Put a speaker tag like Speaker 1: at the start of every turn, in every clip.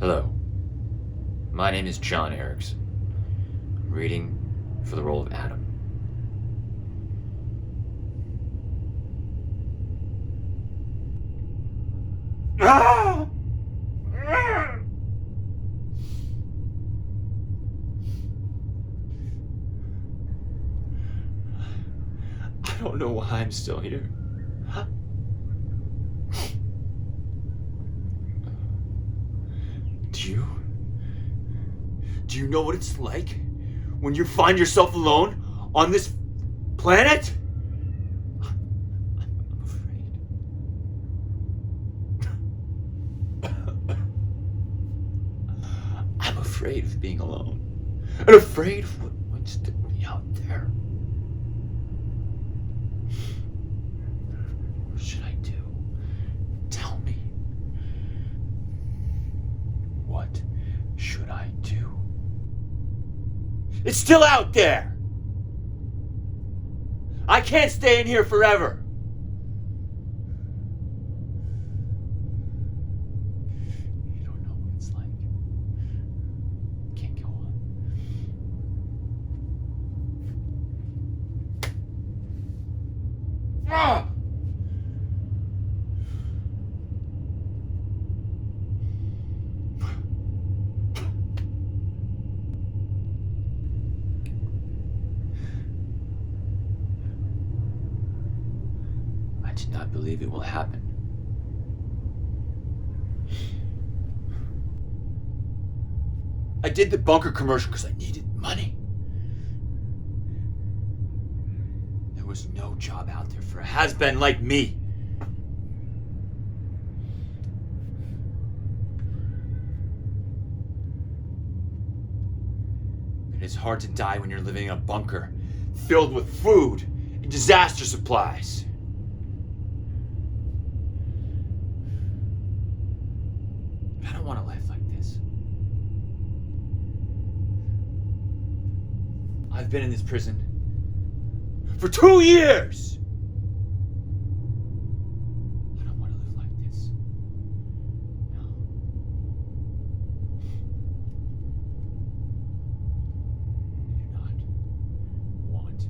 Speaker 1: Hello, my name is John Erickson. I'm reading for the role of Adam. I don't know why I'm still here. Do you know what it's like when you find yourself alone on this planet? I'm afraid. I'm afraid of being alone. And afraid of what waits to be out there. What should I do? Tell me. What should I do? It's still out there! I can't stay in here forever! You don't know what it's like. Can't go on. Ah! I do not believe it will happen. I did the bunker commercial because I needed money. There was no job out there for a has-been like me. It is hard to die when you're living in a bunker filled with food and disaster supplies. I don't want to live like this. I've been in this prison for 2 years. I don't want to live like this. No. I do not want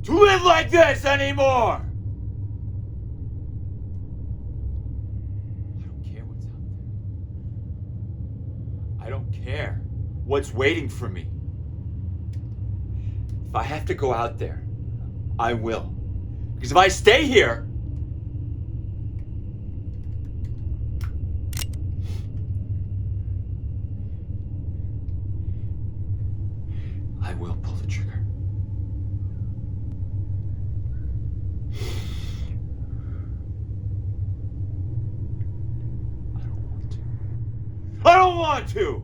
Speaker 1: to live like this anymore. I don't care what's waiting for me. If I have to go out there, I will. Because if I stay here, I will pull the trigger. I don't want to.